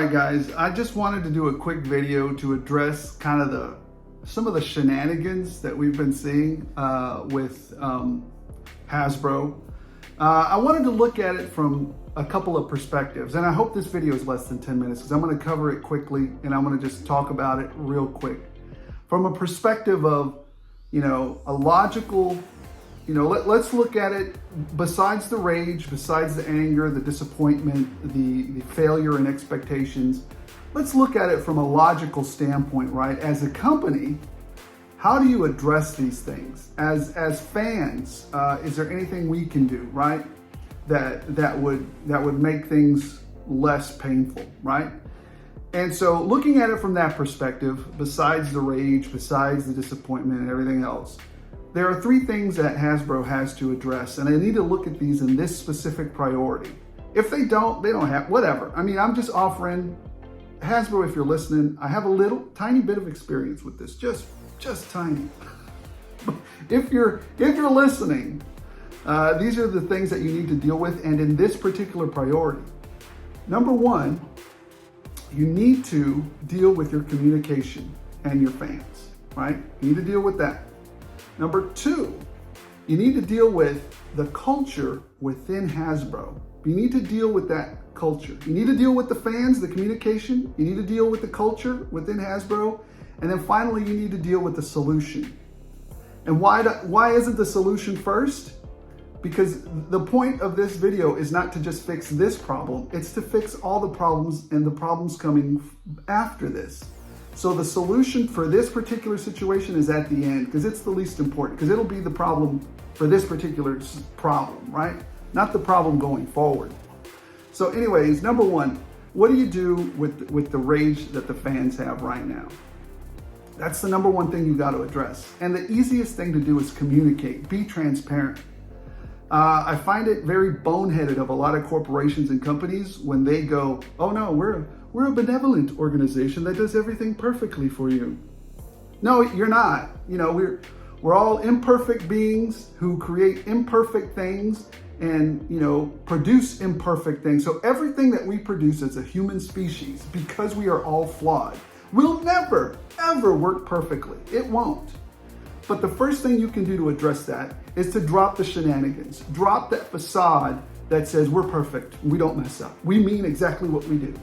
right, guys, I just wanted to do a quick video to address kind of some of the shenanigans that we've been seeing with Hasbro. I wanted to look at it from a couple of perspectives, and I hope this video is less than 10 minutes because I'm going to cover it quickly and I'm going to just talk about it real quick. From a perspective of, a logical, let's look at it besides the rage, besides the anger, the disappointment, the failure and expectations. Let's look at it from a logical standpoint, right? As a company, how do you address these things? As fans, is there anything we can do, right? That would make things less painful, right? And so looking at it from that perspective, besides the rage, besides the disappointment and everything else, there are three things that Hasbro has to address, and they need to look at these in this specific priority. If they don't have, whatever. I mean, I'm just offering, Hasbro, if you're listening, I have a tiny bit of experience with this, just tiny. If you're listening, these are the things that you need to deal with, and in this particular priority. Number one, you need to deal with your communication and your fans, right? You need to deal with that. Number two, you need to deal with the culture within Hasbro. You need to deal with that culture. You need to deal with the fans, the communication. You need to deal with the culture within Hasbro. And then finally, you need to deal with the solution. And why isn't the solution first? Because the point of this video is not to just fix this problem, it's to fix all the problems and the problems coming after this. So the solution for this particular situation is at the end, because it's the least important, because it'll be the problem for this particular problem, right? Not the problem going forward. So anyways, number one, what do you do with the rage that the fans have right now? That's the number one thing you got to address. And the easiest thing to do is communicate, be transparent. I find it very boneheaded of a lot of corporations and companies when they go, oh no, we're a benevolent organization that does everything perfectly for you. No, you're not. We're all imperfect beings who create imperfect things and, produce imperfect things. So everything that we produce as a human species, because we are all flawed, will never, ever work perfectly. It won't. But the first thing you can do to address that is to drop the shenanigans. Drop that facade that says we're perfect, we don't mess up, we mean exactly what we do.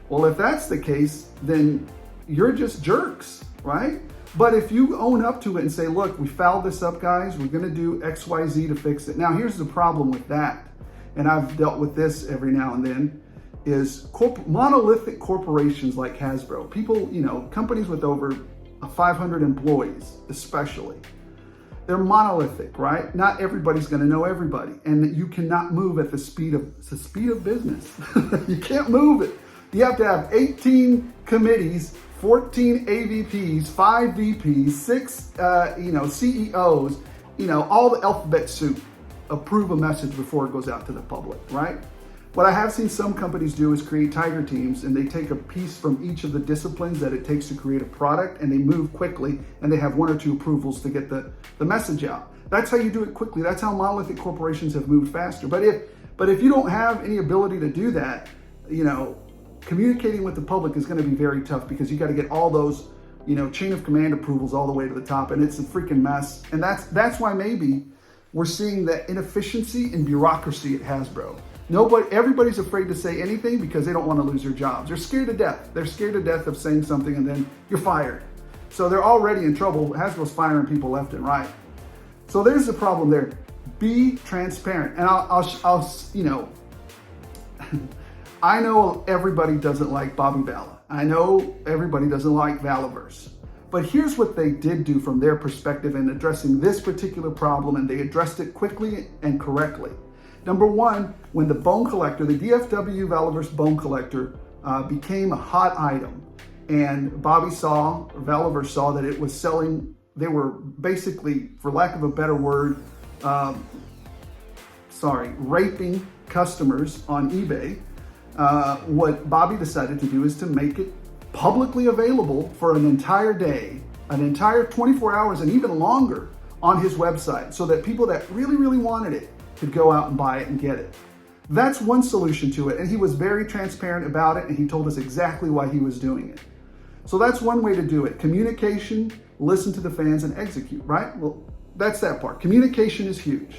Well, if that's the case, then you're just jerks, right? But if you own up to it and say, look, we fouled this up, guys, we're gonna do X, Y, Z to fix it. Now, here's the problem with that, and I've dealt with this every now and then, is monolithic corporations like Hasbro, people, companies with over 500 employees, especially, they're monolithic, right? Not everybody's going to know everybody, and you cannot move at the speed of business. You can't move it. You have to have 18 committees, 14 AVPs, 5 VPs, 6 CEOs, all the alphabet soup approve a message before it goes out to the public, right? What I have seen some companies do is create tiger teams, and they take a piece from each of the disciplines that it takes to create a product, and they move quickly, and they have 1 or 2 approvals to get the message out. That's how you do it quickly. That's how monolithic corporations have moved faster. But if you don't have any ability to do that, communicating with the public is going to be very tough, because you got to get all those, chain of command approvals all the way to the top, and it's a freaking mess. And that's why maybe we're seeing that inefficiency and bureaucracy at Hasbro. Everybody's afraid to say anything because they don't want to lose their jobs. They're scared to death. They're scared to death of saying something and then you're fired. So they're already in trouble. Hasbro's firing people left and right. So there's the problem there. Be transparent. And I know everybody doesn't like Bobby Bala. I know everybody doesn't like Valaverse. But here's what they did do from their perspective in addressing this particular problem, and they addressed it quickly and correctly. Number one, when the bone collector, the DFW Valaverse bone collector became a hot item, and Valaverse saw that it was selling, they were basically, for lack of a better word, raping customers on eBay. What Bobby decided to do is to make it publicly available for an entire day, an entire 24 hours and even longer on his website, so that people that really, really wanted it could go out and buy it and get it. That's one solution to it. And he was very transparent about it, and he told us exactly why he was doing it. So that's one way to do it. Communication, listen to the fans, and execute, right? Well, that's that part. Communication is huge.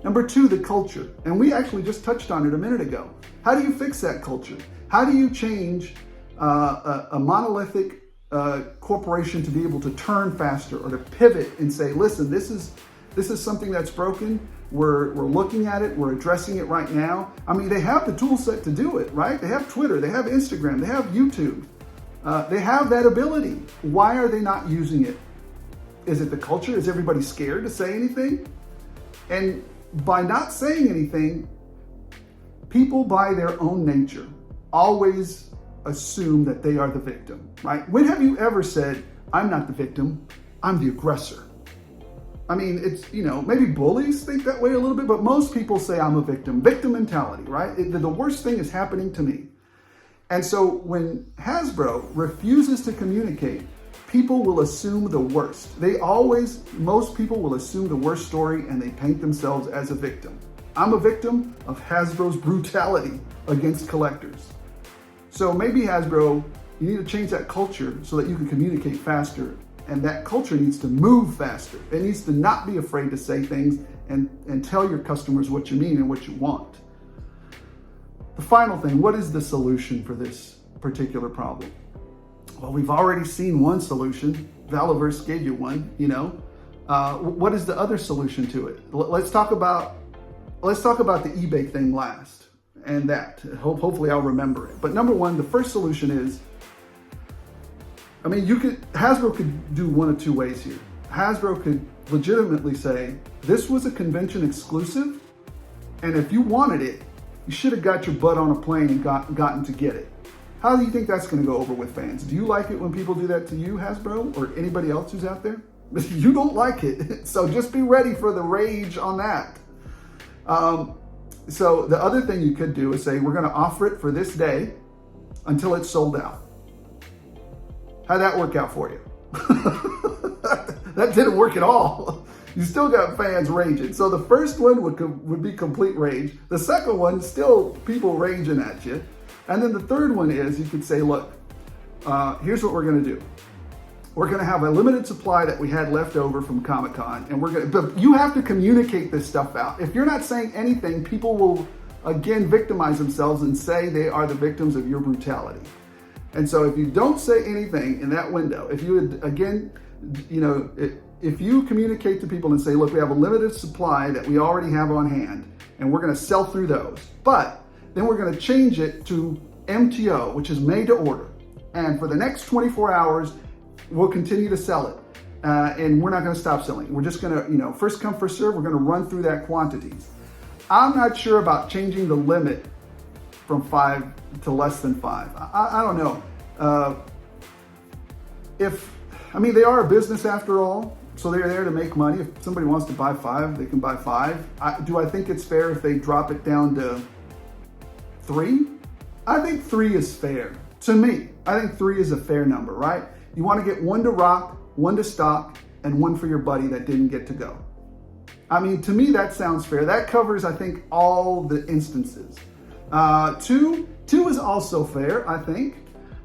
Number two, the culture. And we actually just touched on it a minute ago. How do you fix that culture? How do you change a monolithic corporation to be able to turn faster or to pivot and say, listen, this is something that's broken. We're looking at it. We're addressing it right now. I mean, they have the tool set to do it, right? They have Twitter. They have Instagram. They have YouTube. They have that ability. Why are they not using it? Is it the culture? Is everybody scared to say anything? And by not saying anything, people by their own nature always assume that they are the victim, right? When have you ever said, I'm not the victim, I'm the aggressor? I mean, it's, maybe bullies think that way a little bit, but most people say I'm a victim. Victim mentality, right? The worst thing is happening to me. And so when Hasbro refuses to communicate, people will assume the worst. Most people will assume the worst story, and they paint themselves as a victim. I'm a victim of Hasbro's brutality against collectors. So maybe Hasbro, you need to change that culture so that you can communicate faster, and that culture needs to move faster. It needs to not be afraid to say things and tell your customers what you mean and what you want. The final thing, what is the solution for this particular problem? Well, we've already seen one solution. Valaverse gave you one, What is the other solution to it? Let's talk about the eBay thing last, and that. Hopefully I'll remember it. But number one, the first solution is, Hasbro could do one of two ways here. Hasbro could legitimately say, this was a convention exclusive, and if you wanted it, you should have got your butt on a plane and gotten to get it. How do you think that's going to go over with fans? Do you like it when people do that to you, Hasbro, or anybody else who's out there? You don't like it, so just be ready for the rage on that. So the other thing you could do is say, we're going to offer it for this day until it's sold out. How'd that work out for you? That didn't work at all. You still got fans raging. So the first one would be complete rage. The second one, still people raging at you. And then the third one is, you could say, look, here's what we're going to do. We're going to have a limited supply that we had left over from Comic-Con, and but you have to communicate this stuff out. If you're not saying anything, people will again victimize themselves and say they are the victims of your brutality. And so if you don't say anything in that window, if you would, again, if you communicate to people and say, look, we have a limited supply that we already have on hand, and we're going to sell through those, but then we're going to change it to MTO, which is made to order. And for the next 24 hours, we'll continue to sell it. And we're not going to stop selling. We're just going to, first come, first serve. We're going to run through that quantities. I'm not sure about changing the limit from 5 to less than 5. I don't know. They are a business after all, so they're there to make money. If somebody wants to buy 5, they can buy 5. Do I think it's fair if they drop it down to 3? I think 3 is fair. To me, I think 3 is a fair number, right? You want to get 1 to rock, 1 to stock, and 1 for your buddy that didn't get to go. To me, that sounds fair. That covers, I think, all the instances. 2 is also fair, I think.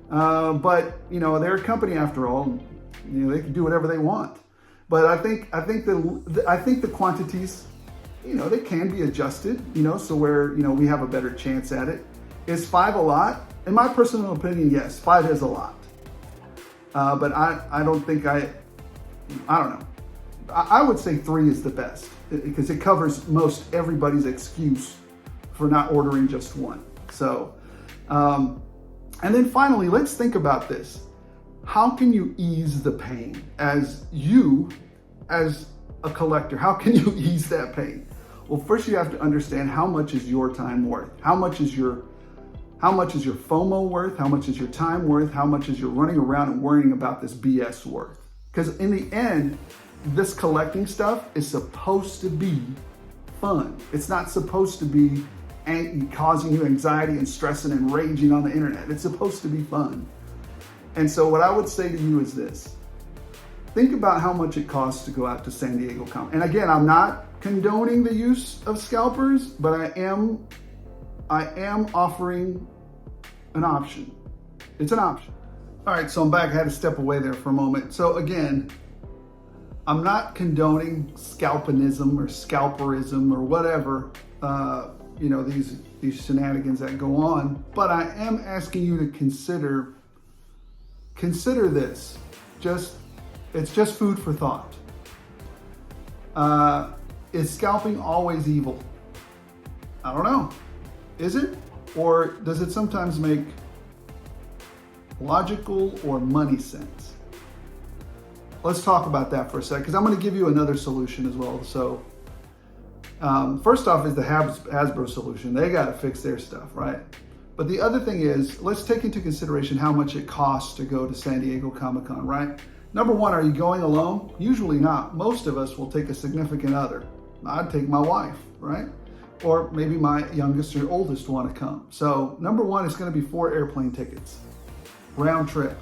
But they're a company after all. They can do whatever they want. But I think the quantities, they can be adjusted. So where we have a better chance at it. Is 5 a lot? In my personal opinion, yes, 5 is a lot. But I don't think I don't know. I would say 3 is the best because it covers most everybody's excuse for not ordering just 1. So, and then finally, let's think about this. How can you ease the pain as a collector? How can you ease that pain? Well, first you have to understand how much is your time worth? How much is your FOMO worth? How much is your time worth? How much is your running around and worrying about this BS worth? Because in the end, this collecting stuff is supposed to be fun. It's not supposed to be causing you anxiety and stressing and raging on the internet. It's supposed to be fun. And so what I would say to you is this. Think about how much it costs to go out to San Diego Comic. And again, I'm not condoning the use of scalpers, but I am I am offering an option. It's an option. All right, so I'm back. I had to step away there for a moment. So again, I'm not condoning scalpinism or scalperism or whatever, these shenanigans that go on, but I am asking you to consider this. It's just food for thought. Is scalping always evil? I don't know. Is it? Or does it sometimes make logical or money sense? Let's talk about that for a sec, because I'm going to give you another solution as well. So first off is the Hasbro solution. They got to fix their stuff, right? But the other thing is, let's take into consideration how much it costs to go to San Diego Comic-Con, right? Number one, are you going alone? Usually not. Most of us will take a significant other. I'd take my wife, right? Or maybe my youngest or oldest want to come. So number one, it's going to be 4 airplane tickets, round trip,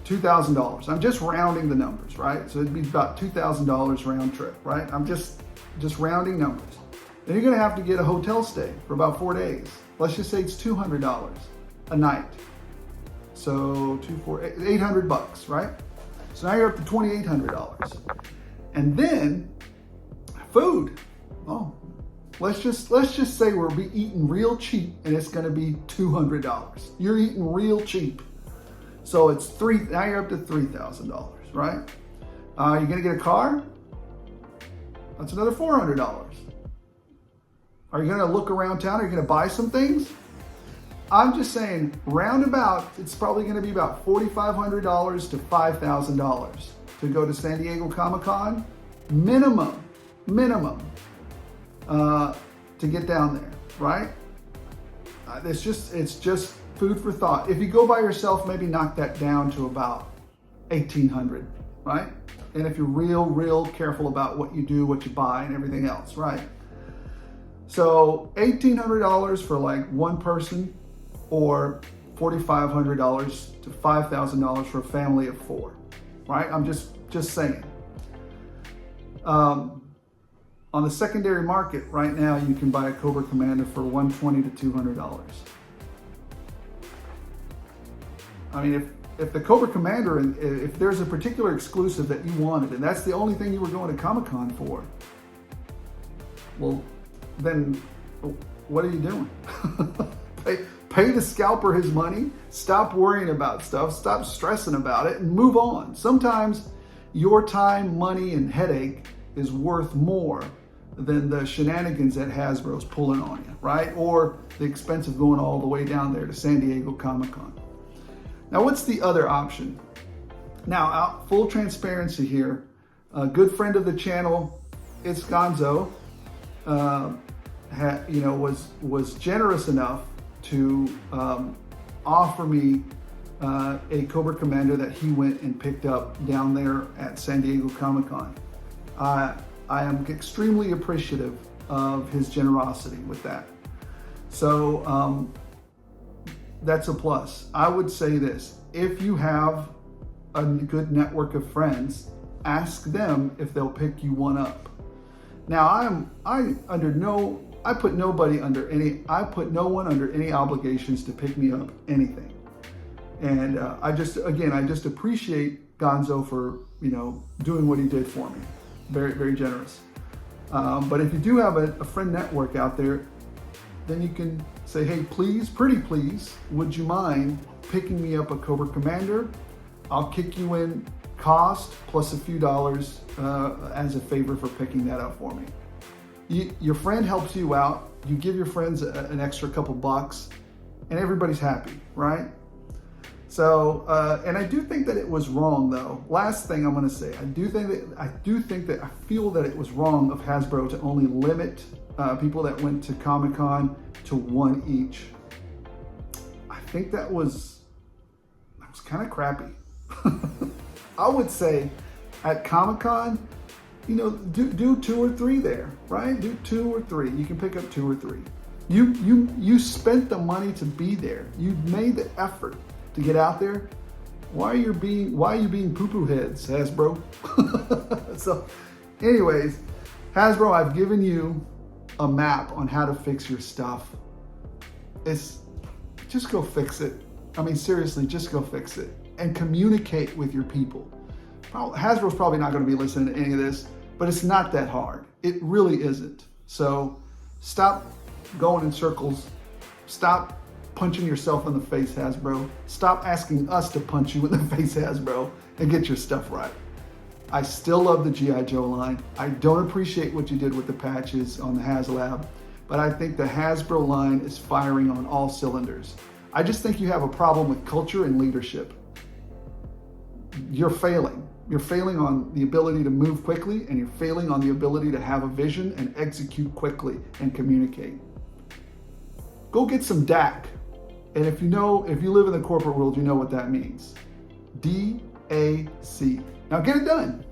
$2,000. I'm just rounding the numbers, right? So it'd be about $2,000 round trip, right? I'm just rounding numbers. Then you're going to have to get a hotel stay for about 4 days. Let's just say it's $200 a night. So $800, right? So now you're up to $2,800. And then food. Oh, let's just say we're be eating real cheap, and it's going to be $200. You're eating real cheap. So it's now you're up to $3,000, right? You're going to get a car? That's another $400. Are you going to look around town? Are you going to buy some things? I'm just saying, roundabout, it's probably going to be about $4,500 to $5,000 to go to San Diego Comic-Con, minimum, to get down there, right? It's just food for thought. If you go by yourself, maybe knock that down to about $1,800, right? And if you're real careful about what you do, what you buy, and everything else, right? So $1,800 for like one person, or $4,500 to $5,000 for a family of 4, right? I'm just saying. On the secondary market right now, you can buy a Cobra Commander for $120 to $200. I mean, if the Cobra Commander, if there's a particular exclusive that you wanted, and that's the only thing you were going to Comic-Con for, well, then what are you doing? Pay the scalper his money, stop worrying about stuff, stop stressing about it, and move on. Sometimes your time, money, and headache is worth more than the shenanigans that Hasbro's pulling on you, right? Or the expense of going all the way down there to San Diego Comic-Con. Now, what's the other option? Now, full transparency here, a good friend of the channel, it's Gonzo, was generous enough to offer me a Cobra Commander that he went and picked up down there at San Diego Comic-Con. I am extremely appreciative of his generosity with that. So that's a plus. I would say this: if you have a good network of friends, ask them if they'll pick you one up. Now, I put no one under any obligations to pick me up anything. And I just appreciate Gonzo for, doing what he did for me. Very, very generous. But if you do have a friend network out there, then you can say, hey, pretty please, would you mind picking me up a Cobra Commander? I'll kick you in cost plus a few dollars as a favor for picking that up for me. Your friend helps you out. You give your friends an extra couple bucks, and everybody's happy, right? So, and I do think that it was wrong, though. Last thing I'm going to say, I feel that it was wrong of Hasbro to only limit people that went to Comic-Con to one each. I think that was kind of crappy. I would say at Comic-Con, do 2 or 3 there, right? Do 2 or 3. You can pick up 2 or 3. You spent the money to be there. You made the effort to get out there. Why are you being poo-poo heads, Hasbro? So, anyways, Hasbro, I've given you a map on how to fix your stuff, just go fix it. I mean, seriously, just go fix it and communicate with your people. Hasbro's probably not going to be listening to any of this, but it's not that hard. It really isn't. So stop going in circles. Stop punching yourself in the face, Hasbro. Stop asking us to punch you in the face, Hasbro, and get your stuff right. I still love the G.I. Joe line. I don't appreciate what you did with the patches on the HasLab, but I think the Hasbro line is firing on all cylinders. I just think you have a problem with culture and leadership. You're failing. You're failing on the ability to move quickly, and you're failing on the ability to have a vision and execute quickly and communicate. Go get some DAC. And if you live in the corporate world, you know what that means. DAC. Now get it done.